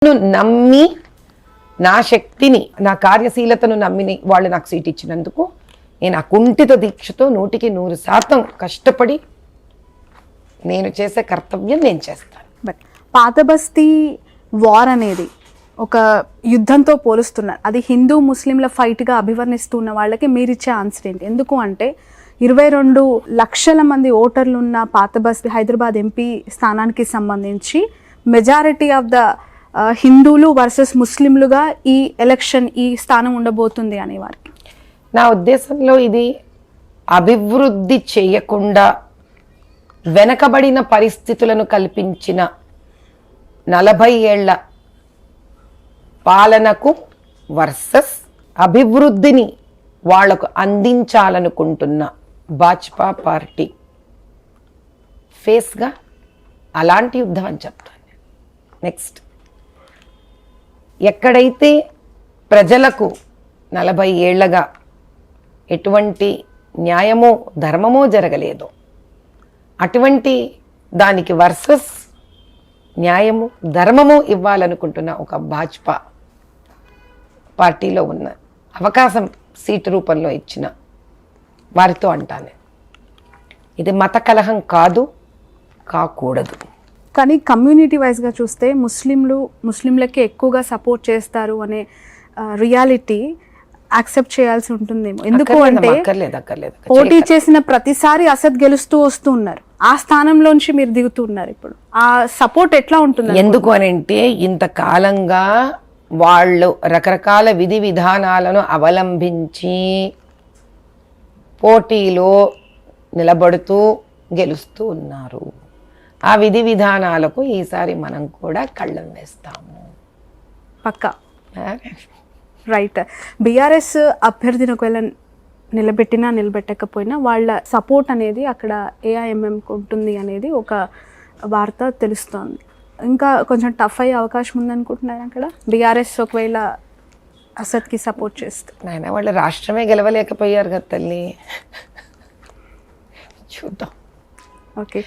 నమ్మి నా శక్తిని నా కార్యశీలతను నమ్మి వాళ్ళు నాకు సీట్ ఇచ్చినందుకు నేను ఆ కుంఠిత దీక్షతో 100% కష్టపడి నేను చేసే కర్తవ్యం నేను చేస్తాను. బట్ పాత బస్తీ వార్ అనేది ఒక యుద్ధంతో పోలుస్తున్నారు. అది హిందూ ముస్లింల ఫైట్గా అభివర్ణిస్తున్న వాళ్ళకి మీరు ఇచ్చే ఆన్సర్ ఏంటి? ఎందుకు అంటే 22 లక్షల మంది ఓటర్లు ఉన్న పాత బస్తీ హైదరాబాద్ ఎంపీ స్థానానికి సంబంధించి మెజారిటీ ఆఫ్ ద హిందువులు వర్సెస్ ముస్లింలుగా ఈ ఎలక్షన్ ఈ స్థానం ఉండబోతుంది అనే వారికి నా ఉద్దేశంలో ఇది అభివృద్ధి చేయకుండా వెనకబడిన పరిస్థితులను కల్పించిన 40 ఏళ్ల పాలనకు వర్సెస్ అభివృద్ధిని వాళ్లకు అందించాలనుకుంటున్న భాజపా పార్టీ ఫేస్గా అలాంటి యుద్ధం అని చెప్తాను. నెక్స్ట్, ఎక్కడైతే ప్రజలకు 40 ఏళ్లగా ఎటువంటి న్యాయమో ధర్మమో జరగలేదో అటువంటి దానికి వర్సెస్ న్యాయము ధర్మము ఇవ్వాలనుకుంటున్న ఒక భాజపా పార్టీలో ఉన్న అవకాశం సీటు రూపంలో ఇచ్చిన వారితో అంటాను, ఇది మత కలహం కాదు, కాకూడదు. కానీ కమ్యూనిటీ వైజ్గా చూస్తే ముస్లింలకి ఎక్కువగా సపోర్ట్ చేస్తారు అనే రియాలిటీ యాక్సెప్ట్ చేయాల్సి ఉంటుందేమో. ఎందుకు అంటే పోటీ చేసిన ప్రతిసారి అసద్ గెలుస్తూ వస్తూ ఉన్నారు, ఆ స్థానంలోంచి మీరు దిగుతూ ఉన్నారు. ఇప్పుడు ఆ సపోర్ట్ ఎట్లా ఉంటుంది? ఎందుకు అని అంటే ఇంతకాలంగా వాళ్ళు రకరకాల విధి విధానాలను అవలంబించి పోటీలో నిలబడుతూ గెలుస్తూ ఉన్నారు. ఆ విధి విధానాలకు ఈసారి మనం కూడా కళ్ళం వేస్తాము పక్కా. రైట్. బీఆర్ఎస్ అభ్యర్థిని ఒకవేళ నిలబెట్టకపోయినా వాళ్ళ సపోర్ట్ అనేది అక్కడ ఏఐఎంఎంకి ఉంటుంది అనేది ఒక వార్త తెలుస్తోంది. ఇంకా కొంచెం టఫ్ అయ్యే అవకాశం ఉందనుకుంటున్నారు అక్కడ బీఆర్ఎస్ ఒకవేళ అసద్కి సపోర్ట్ చేస్తే? నాయన వాళ్ళు రాష్ట్రమే గెలవలేకపోయారు కదా తల్లి, చూద్దాం. ఓకే,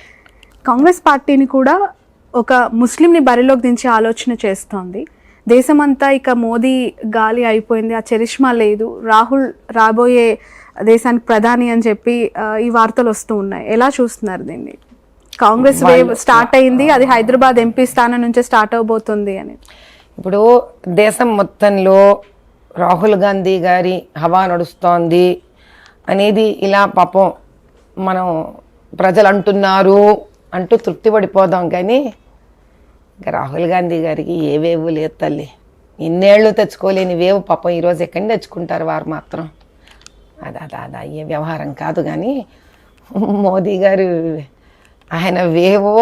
కాంగ్రెస్ పార్టీని కూడా ఒక ముస్లింని బరిలోకి దించే ఆలోచన చేస్తోంది. దేశమంతా ఇక మోదీ గాలి అయిపోయింది, ఆ చరిష్మా లేదు, రాహుల్ రాబోయే దేశానికి ప్రధాని అని చెప్పి ఈ వార్తలు వస్తూ ఉన్నాయి. ఎలా చూస్తున్నారు దీన్ని? కాంగ్రెస్ వేవ్ స్టార్ట్ అయింది, అది హైదరాబాద్ ఎంపీ స్థానం నుంచే స్టార్ట్ అవబోతుంది అని. ఇప్పుడు దేశం మొత్తంలో రాహుల్ గాంధీ గారి హవా నడుస్తోంది అనేది ఇలా పాపం మనం ప్రజలు అంటున్నారు అంటూ తృప్తి పడిపోదాం. కానీ ఇంకా రాహుల్ గాంధీ గారికి ఏ వేవు లేదు తల్లి, ఇన్నేళ్ళు తెచ్చుకోలేని వేవు పాపం ఈరోజు ఎక్కడి తెచ్చుకుంటారు వారు మాత్రం. అది అయ్యే వ్యవహారం కాదు. కానీ మోదీ గారు ఆయన వేవో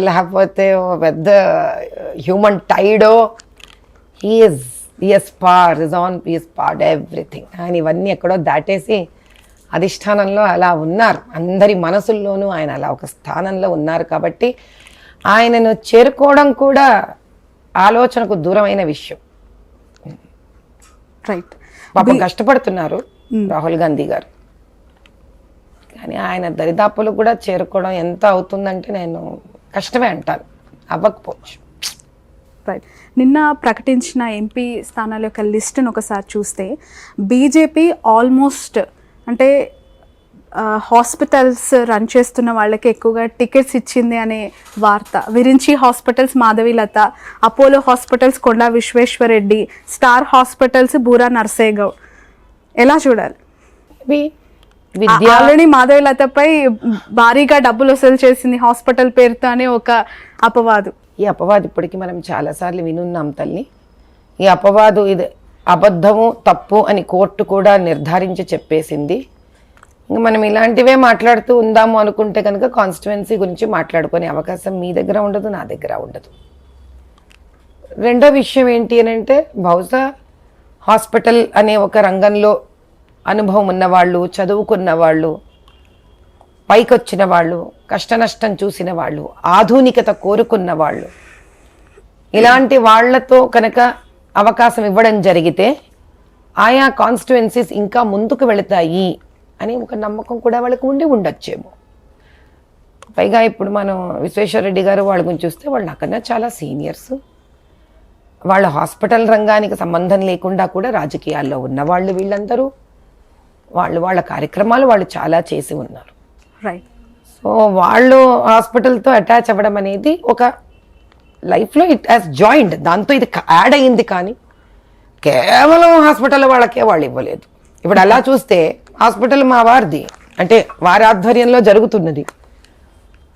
లేకపోతే పెద్ద హ్యూమన్ టైడో, ఈఎస్ పార్డ్ ఎవ్రీథింగ్. ఆయన ఇవన్నీ ఎక్కడో దాటేసి అధిష్టానంలో అలా ఉన్నారు, అందరి మనసుల్లోనూ ఆయన అలా ఒక స్థానంలో ఉన్నారు. కాబట్టి ఆయనను చేరుకోవడం కూడా ఆలోచనకు దూరమైన విషయం. రైట్. పాపం కష్టపడుతున్నారు రాహుల్ గాంధీ గారు, కానీ ఆయన దరిదాపులు కూడా చేరుకోవడం ఎంత అవుతుందంటే నేను కష్టమే అంటాను, అవ్వకపోవచ్చు. రైట్. నిన్న ప్రకటించిన ఎంపీ స్థానాల యొక్క లిస్టును ఒకసారి చూస్తే బీజేపీ ఆల్మోస్ట్ అంటే హాస్పిటల్స్ రన్ చేస్తున్న వాళ్ళకి ఎక్కువగా టికెట్స్ ఇచ్చింది అనే వార్త. Virinchi hospitals Madhavi Latha, Apollo hospitals Konda Vishweshwar Reddy, star hospitals Boora Narse Goud. ఎలా చూడాలి? ఆల్రెడీ మాధవీలతపై భారీగా డబ్బులు వసూలు చేసింది హాస్పిటల్ పేరుతో అనే ఒక అపవాదు. ఈ అపవాదు ఇప్పటికీ మనం చాలాసార్లు వినున్నాం తల్లి. ఈ అపవాదు ఇది అబద్ధము తప్పు అని కోర్టు కూడా నిర్ధారించి చెప్పేసింది. ఇంకా మనం ఇలాంటివే మాట్లాడుతూ ఉందాము అనుకుంటే కనుక కాన్స్టిట్యువెన్సీ గురించి మాట్లాడుకునే అవకాశం మీ దగ్గర ఉండదు, నా దగ్గర ఉండదు. రెండో విషయం ఏంటి అని అంటే బహుశా హాస్పిటల్ అనే ఒక రంగంలో అనుభవం ఉన్నవాళ్ళు, చదువుకున్న వాళ్ళు, పైకొచ్చిన వాళ్ళు, కష్టనష్టం చూసిన వాళ్ళు, ఆధునికత కోరుకున్న వాళ్ళు, ఇలాంటి వాళ్లతో కనుక అవకాశం ఇవ్వడం జరిగితే ఆయా కాన్స్టిట్యువెన్సీస్ ఇంకా ముందుకు వెళతాయి అని ఒక నమ్మకం కూడా వాళ్ళకి ఉండొచ్చేమో. పైగా ఇప్పుడు మనం విశ్వేశ్వరరెడ్డి గారు వాళ్ళ గురించి చూస్తే వాళ్ళు నాకన్నా చాలా సీనియర్స్, వాళ్ళ హాస్పిటల్ రంగానికి సంబంధం లేకుండా కూడా రాజకీయాల్లో ఉన్నవాళ్ళు వీళ్ళందరూ వాళ్ళ కార్యక్రమాలు వాళ్ళు చాలా చేసి ఉన్నారు. రైట్. సో వాళ్ళు హాస్పిటల్తో అటాచ్ అవ్వడం అనేది ఒక లైఫ్లో ఇట్ హాస్ జాయిండ్, దాంతో ఇది యాడ్ అయింది. కానీ కేవలం హాస్పిటల్ వాళ్ళకే వాళ్ళు ఇవ్వలేదు. ఇప్పుడు అలా చూస్తే హాస్పిటల్ మా వారిది, అంటే వారి ఆధ్వర్యంలో జరుగుతున్నది.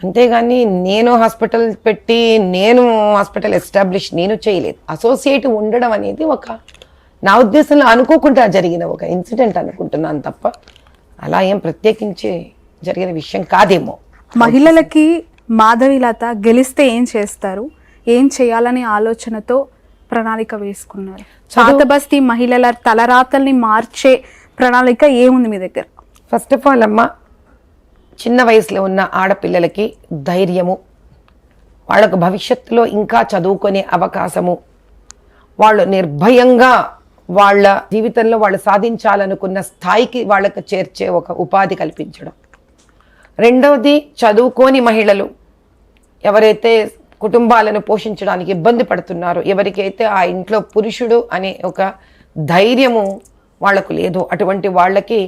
అంతేగాని నేను హాస్పిటల్ పెట్టి నేను హాస్పిటల్ ఎస్టాబ్లిష్ నేను చేయలేదు. అసోసియేట్ ఉండడం అనేది ఒక నా ఉద్దేశంలో అనుకోకుండా జరిగిన ఒక ఇన్సిడెంట్ అనుకుంటున్నాను తప్ప అలా ఏం ప్రత్యేకించి జరిగిన విషయం కాదేమో. మహిళలకి మాధవీలత గెలిస్తే ఏం చేస్తారు, ఏం చేయాలనే ఆలోచనతో ప్రణాళిక వేసుకున్నారు? పాతబస్తీ మహిళల తలరాతల్ని మార్చే ప్రణాళిక ఏముంది మీ దగ్గర? ఫస్ట్ ఆఫ్ ఆల్ అమ్మ, చిన్న వయసులో ఉన్న ఆడపిల్లలకి ధైర్యము, వాళ్ళకు భవిష్యత్తులో ఇంకా చదువుకునే అవకాశము, వాళ్ళు నిర్భయంగా వాళ్ళ జీవితంలో వాళ్ళు సాధించాలనుకున్న స్థాయికి వాళ్ళకు చేర్చే ఒక ఉపాధి కల్పించడం. రెండవది, చదువుకోని మహిళలు ఎవరైతే కుటుంబాలను పోషించడానికి ఇబ్బంది పడుతున్నారో, ఎవరికైతే ఆ ఇంట్లో పురుషుడు అనే ఒక ధైర్యము వాళ్లకు లేదో అటువంటి వాళ్ళకి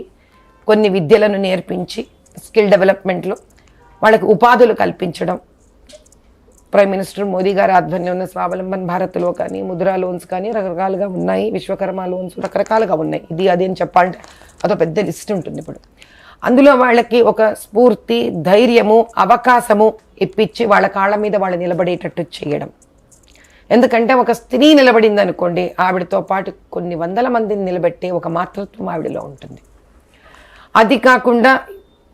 కొన్ని విద్యలను నేర్పించి స్కిల్ డెవలప్మెంట్లో వాళ్ళకి ఉపాధులు కల్పించడం. ప్రైమ్ మినిస్టర్ మోదీ గారి ఆధ్వర్యంలో స్వావలంబన్ భారత్లో కానీ ముద్రా లోన్స్ కానీ రకరకాలుగా ఉన్నాయి, విశ్వకర్మ లోన్స్ రకరకాలుగా ఉన్నాయి. ఇది అది అని చెప్పాలంటే అదో పెద్ద లిస్ట్ ఉంటుంది. ఇప్పుడు అందులో వాళ్ళకి ఒక స్ఫూర్తి, ధైర్యము, అవకాశము ఇప్పించి వాళ్ళ కాళ్ళ మీద వాళ్ళు నిలబడేటట్టు చేయడం. ఎందుకంటే ఒక స్త్రీ నిలబడింది అనుకోండి, ఆవిడతో పాటు కొన్ని వందల మందిని నిలబెట్టే ఒక మాతృత్వం ఆవిడలో ఉంటుంది. అది కాకుండా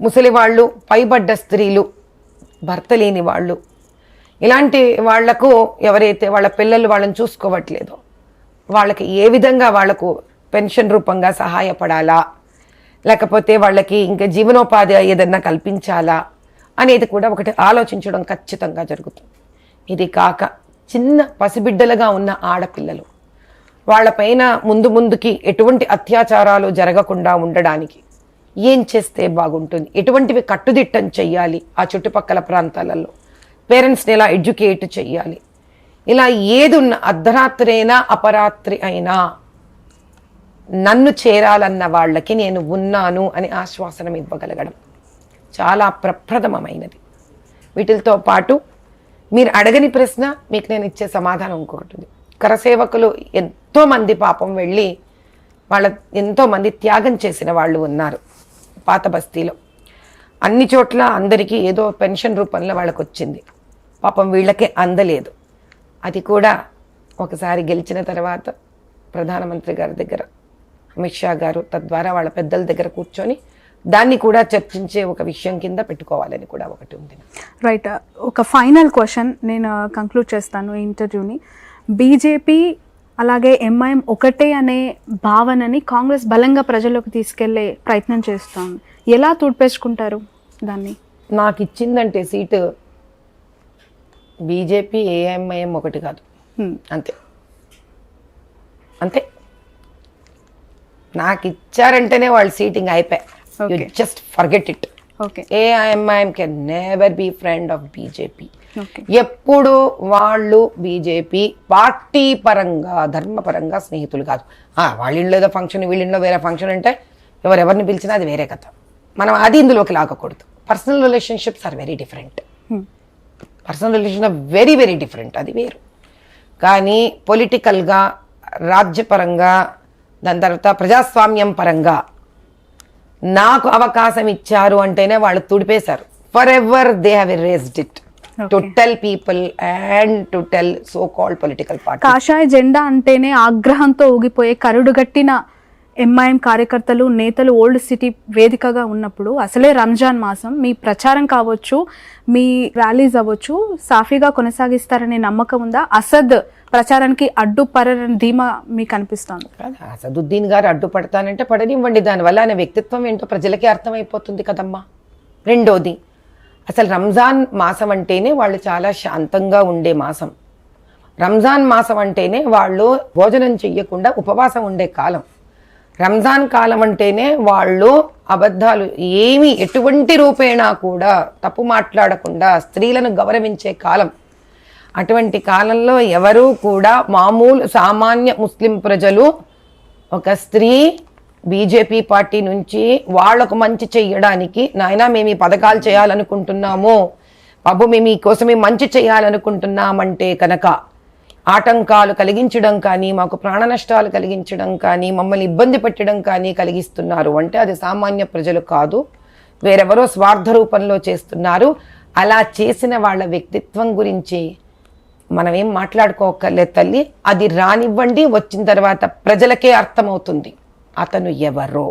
ముసలి వాళ్ళు, పైబడ్డ స్త్రీలు, భర్త లేని వాళ్ళు, ఇలాంటి వాళ్లకు ఎవరైతే వాళ్ళ పిల్లలు వాళ్ళని చూసుకోవట్లేదో వాళ్ళకి ఏ విధంగా వాళ్లకు పెన్షన్ రూపంగా సహాయపడాలా, లేకపోతే వాళ్ళకి ఇంకా జీవనోపాధి ఏదన్నా కల్పించాలా అనేది కూడా ఒకటి ఆలోచించడం ఖచ్చితంగా జరుగుతుంది. ఇది కాక చిన్న పసిబిడ్డలుగా ఉన్న ఆడపిల్లలు, వాళ్ళపైన ముందుకి ఎటువంటి అత్యాచారాలు జరగకుండా ఉండడానికి ఏం చేస్తే బాగుంటుంది, ఎటువంటివి కట్టుదిట్టం చెయ్యాలి, ఆ చుట్టుపక్కల ప్రాంతాలలో పేరెంట్స్ని ఎలా ఎడ్యుకేట్ చెయ్యాలి, ఇలా ఏదున్న అర్ధరాత్రి అయినా అపరాత్రి అయినా నన్ను చేరాలన్న వాళ్ళకి నేను ఉన్నాను అని ఆశ్వాసనం ఇవ్వగలగడం చాలా ప్రప్రథమమైనది. వీటితో పాటు మీరు అడగని ప్రశ్న మీకు నేను ఇచ్చే సమాధానం ఇంకొకటి ఉంది. కరసేవకులు ఎంతోమంది పాపం వెళ్ళి ఎంతోమంది త్యాగం చేసిన వాళ్ళు ఉన్నారు పాత బస్తీలో. అన్ని చోట్ల అందరికీ ఏదో పెన్షన్ రూపంలో వాళ్ళకు వచ్చింది, పాపం వీళ్ళకే అందలేదు. అది కూడా ఒకసారి గెలిచిన తర్వాత ప్రధానమంత్రి గారి దగ్గర, అమిత్ షా గారు తద్వారా వాళ్ళ పెద్దల దగ్గర కూర్చొని దాన్ని కూడా చర్చించే ఒక విషయం కింద పెట్టుకోవాలని కూడా ఒకటి ఉంది. రైట్. ఒక ఫైనల్ క్వశ్చన్ నేను కంక్లూడ్ చేస్తాను ఈ ఇంటర్వ్యూని. బీజేపీ అలాగే ఎంఐఎం ఒకటే అనే భావనని కాంగ్రెస్ బలంగా ప్రజల్లోకి తీసుకెళ్లే ప్రయత్నం చేస్తాను. ఎలా తూడ్పేసుకుంటారు దాన్ని? నాకు ఇచ్చిందంటే సీటు బీజేపీ ఏఎంఐఎం ఒకటి కాదు, అంతే అంతే. నాకు ఇచ్చారంటేనే వాళ్ళు సీటింగ్ అయిపోయి, just forget it. AIMIM can never be friend of BJP. ఎప్పుడు వాళ్ళు బీజేపీ పార్టీ పరంగా, ధర్మపరంగా స్నేహితులు కాదు. వాళ్ళ ఇంట్లో ఏదో ఫంక్షన్, వీళ్ళ ఇంట్లో వేరే ఫంక్షన్ అంటే ఎవరెవరిని పిలిచినా అది వేరే కథ. మనం అది ఇందులోకి లాగకూడదు. Personal relationships are very different. Personal relation are very very different, అది వేరు. కానీ పొలిటికల్గా, రాజ్యపరంగా, దాని తర్వాత ప్రజాస్వామ్యం పరంగా నాకు అవకాశం ఇచ్చారు అంటేనే వాళ్ళు తుడిపేశారు. Forever they have erased it to tell people and to tell so called political party. కాషాయ జెండా అంటేనే ఆగ్రహంతో ఊగిపోయే కరుడుగట్టిన ఎంఐఎం కార్యకర్తలు, నేతలు ఓల్డ్ సిటీ వేదికగా ఉన్నప్పుడు అసలే రంజాన్ మాసం, మీ ప్రచారం కావచ్చు, మీ ర్యాలీస్ అవ్వచ్చు సాఫీగా కొనసాగిస్తారనే నమ్మకం ఉందా? అసద్ ప్రచారానికి అడ్డుపడని ధీమా మీకు అనిపిస్తుంది? అసదుద్దీన్ గారు అడ్డుపడతానంటే పడనివ్వండి, దానివల్ల ఆయన వ్యక్తిత్వం ఏంటో ప్రజలకి అర్థమైపోతుంది కదమ్మా. రెండోది, అసలు రంజాన్ మాసం అంటేనే వాళ్ళు చాలా శాంతంగా ఉండే మాసం. రంజాన్ మాసం అంటేనే వాళ్ళు భోజనం చెయ్యకుండా ఉపవాసం ఉండే కాలం. రంజాన్ కాలం అంటేనే వాళ్ళు అబద్ధాలు ఏమీ ఎటువంటి రూపేణా కూడా తప్పు మాట్లాడకుండా స్త్రీలను గౌరవించే కాలం. అటువంటి కాలంలో ఎవరూ కూడా మామూలు సామాన్య ముస్లిం ప్రజలు ఒక స్త్రీ బీజేపీ పార్టీ నుంచి వాళ్లకు మంచి చెయ్యడానికి, నాయనా మేము ఈ పథకాలు చేయాలనుకుంటున్నాము బాబు, మేము ఈ కోసమే మంచి చేయాలనుకుంటున్నామంటే కనుక ఆటంకాలు కలిగించడం కానీ, మాకు ప్రాణ నష్టాలు కలిగించడం కానీ, మమ్మల్ని ఇబ్బంది పెట్టడం కానీ కలిగిస్తున్నారు అంటే అది సామాన్య ప్రజలు కాదు, వేరెవరో స్వార్థ రూపంలో చేస్తున్నారు. అలా చేసిన వాళ్ళ వ్యక్తిత్వం గురించి మనం ఏం మాట్లాడుకోకర్లేదు తల్లి. అది రానివ్వండి, వచ్చిన తర్వాత ప్రజలకే అర్థమవుతుంది అతను ఎవరో.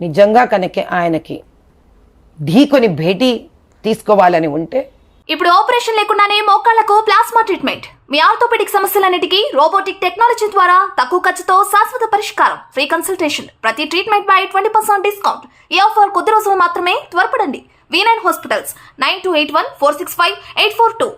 నిజంగా కనుక ఆయనకి ఢీకొని భేటీ తీసుకోవాలని ఉంటే ఇప్పుడు ఆపరేషన్ లేకుండానే మోకాళ్లకు ప్లాస్మా ట్రీట్మెంట్. మీ ఆర్థోపెడిక్ సమస్యలన్నిటికీ రోబోటిక్ టెక్నాలజీ ద్వారా తక్కువ ఖర్చుతో శాశ్వత పరిష్కారం. Free consultation. ప్రతి ట్రీట్మెంట్ పై 20% డిస్కౌంట్. ఈ ఆఫర్ కొద్ది రోజులు మాత్రమే. త్వరపడండి. V9 hospitals 9281465842.